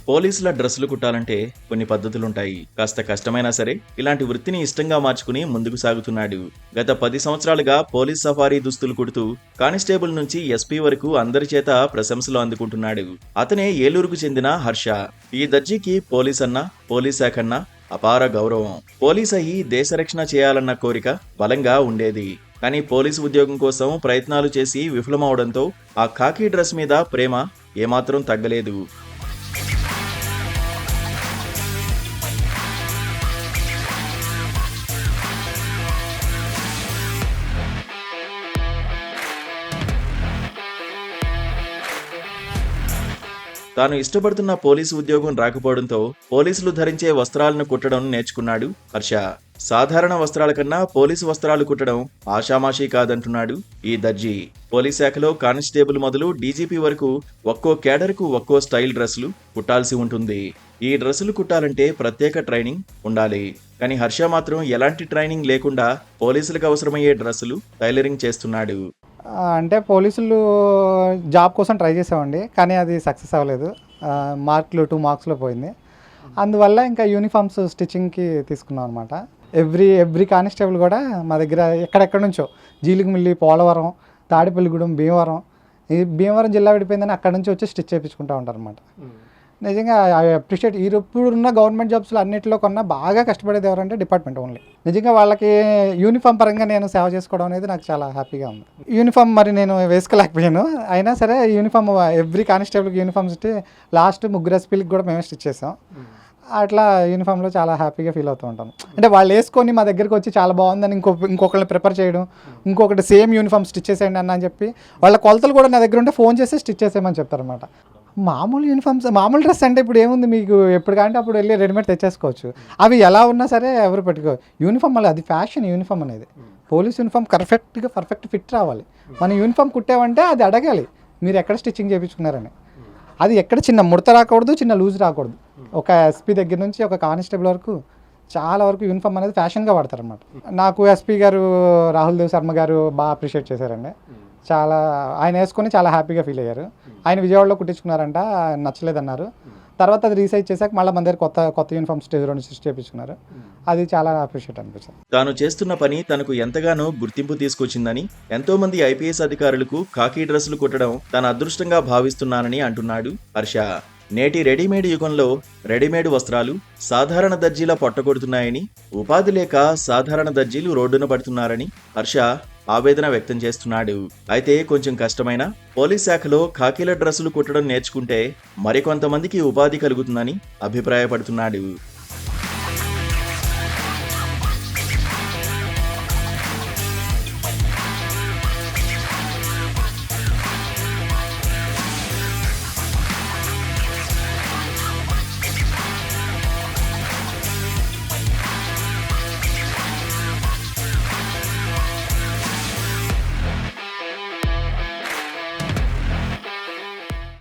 పోలీసుల డ్రెస్సులు కుట్టాలంటే కొన్ని పద్ధతులుంటాయి. కాస్త కష్టమైనా సరే ఇలాంటి వృత్తిని ఇష్టంగా మార్చుకుని ముందుకు సాగుతున్నాడు. గత 10 సంవత్సరాలుగా పోలీస్ సఫారీ దుస్తులు కుడుతూ కానిస్టేబుల్ నుంచి ఎస్పీ వరకు అందరి చేత ప్రశంసలు అందుకుంటున్నాడు. అతనే ఏలూరుకు చెందిన హర్ష. ఈ దర్జీకి పోలీస్ అన్నా, పోలీస్ శాఖ అన్నా అపార గౌరవం. పోలీస్ అయ్యి దేశరక్షణ చేయాలన్న కోరిక బలంగా ఉండేది. కానీ పోలీసు ఉద్యోగం కోసం ప్రయత్నాలు చేసి విఫలమవడంతో ఆ ఖాకీ డ్రెస్ మీద ప్రేమ ఏమాత్రం తగ్గలేదు. తాను ఇష్టపడుతున్న పోలీసు ఉద్యోగం రాకపోవడంతో పోలీసులు ధరించే వస్త్రాలను కుట్టడం నేర్చుకున్నాడు హర్ష. సాధారణ వస్త్రాల కన్నా పోలీసు వస్త్రాలు కుట్టడం ఆషామాషీ కాదంటున్నాడు ఈ దర్జీ. పోలీస్ శాఖలో కానిస్టేబుల్ మొదలు డీజీపీ వరకు ఒక్కో కేడర్కు ఒక్కో స్టైల్ డ్రెస్సులు కుట్టాల్సి ఉంటుంది. ఈ డ్రెస్సులు కుట్టాలంటే ప్రత్యేక ట్రైనింగ్ ఉండాలి. కానీ హర్ష మాత్రం ఎలాంటి ట్రైనింగ్ లేకుండా పోలీసులకు అవసరమయ్యే డ్రెస్సులు టైలరింగ్ చేస్తున్నాడు. అంటే పోలీసులు జాబ్ కోసం ట్రై చేసామండి, కానీ అది సక్సెస్ అవ్వలేదు. మార్కులు 2 మార్క్స్లో పోయింది. అందువల్ల ఇంకా యూనిఫామ్స్ స్టిచ్చింగ్కి తీసుకున్నాం అనమాట. ఎవ్రీ కానిస్టేబుల్ కూడా మా దగ్గర ఎక్కడెక్కడ నుంచో జీలిగిమిల్లి, పోలవరం, తాడేపల్లిగూడెం, భీమవరం జిల్లా విడిపోయిందని అక్కడ నుంచి వచ్చి స్టిచ్ చేయించుకుంటూ ఉంటారు అనమాట. నిజంగా ఐ అప్రిషియేట్. ఇప్పుడున్న గవర్నమెంట్ జాబ్స్లో అన్నింటిలో కన్నా బాగా కష్టపడేది ఎవరంటే డిపార్ట్మెంట్ ఓన్లీ. నిజంగా వాళ్ళకి యూనిఫామ్ పరంగా నేను సేవ చేసుకోవడం అనేది నాకు చాలా హ్యాపీగా ఉంది. యూనిఫామ్ మరి నేను వేసుకోలేకపోయాను, అయినా సరే యూనిఫామ్ ఎవ్రీ కానిస్టేబుల్కి యూనిఫామ్ లాస్ట్ 3 ఎస్పీలకి కూడా మేమే స్టిచ్ చేసాం. అట్లా యూనిఫామ్లో చాలా హ్యాపీగా ఫీల్ అవుతూ ఉంటాను. అంటే వాళ్ళు వేసుకొని మా దగ్గరికి వచ్చి చాలా బాగుందని ఇంకొకరిని ప్రిపేర్ చేయడం, ఇంకొకటి సేమ్ యూనిఫామ్ స్టిచ్ చేసేయండి అని చెప్పి వాళ్ళ కొలతలు కూడా నా దగ్గర ఉంటే ఫోన్ చేసి స్టిచ్ చేసేయమని చెప్తారనమాట. మామూలు యూనిఫామ్స్, మామూలు డ్రెస్ అంటే ఇప్పుడు ఏముంది, మీకు ఎప్పుడు కాంటే అప్పుడు వెళ్ళి రెడీమేడ్ తెచ్చేసుకోవచ్చు. అవి ఎలా ఉన్నా సరే ఎవరు పెట్టుకో. యూనిఫామ్ మళ్ళీ అది ఫ్యాషన్. యూనిఫామ్ అనేది పోలీస్ యూనిఫామ్ పర్ఫెక్ట్ ఫిట్ రావాలి. మన యూనిఫామ్ కుట్టామంటే అది అడగాలి, మీరు ఎక్కడ స్టిచ్చింగ్ చేయించుకున్నారని. అది ఎక్కడ చిన్న ముడత రాకూడదు, చిన్న లూజ్ రాకూడదు. ఒక ఎస్పీ దగ్గర నుంచి ఒక కానిస్టేబుల్ వరకు చాలా వరకు యూనిఫామ్ అనేది ఫ్యాషన్గా వాడతారనమాట. నాకు ఎస్పీ గారు రాహుల్ దేవ్ శర్మ గారు బాగా అప్రిషియేట్ చేశారండి. చాలా ఆయన వేసుకొని చాలా హ్యాపీగా ఫీల్ అయ్యారు. ఆయన విజయవాడలో కుట్టించుకున్నారంట, నచ్చలేదన్నారు. తర్వాత అది రీసైజ్ చేశాక మళ్ళీ మన దగ్గర కొత్త యూనిఫామ్ స్టేజ్ చేయించుకున్నారు. అది చాలా అప్రిషియేట్ అనిపించింది. తాను చేస్తున్న పని తనకు ఎంతగానో గుర్తింపు తీసుకొచ్చిందని, ఎంతో మంది ఐపీఎస్ అధికారులకు ఖాకీ డ్రెస్సులు కుట్టడం తన అదృష్టంగా భావిస్తున్నానని అంటున్నాడు హర్ష. నేటి రెడీమేడ్ యుగంలో రెడీమేడ్ వస్త్రాలు సాధారణ దర్జీల పొట్టగొడుతున్నాయని, ఉపాధి లేక సాధారణ దర్జీలు రోడ్డున పడుతున్నారని హర్ష ఆవేదన వ్యక్తం చేస్తున్నాడు. అయితే కొంచెం కష్టమైన పోలీస్ శాఖలో ఖాకీల డ్రెస్సులు కుట్టడం నేర్చుకుంటే మరికొంతమందికి ఉపాధి కలుగుతుందని అభిప్రాయపడుతున్నాడు.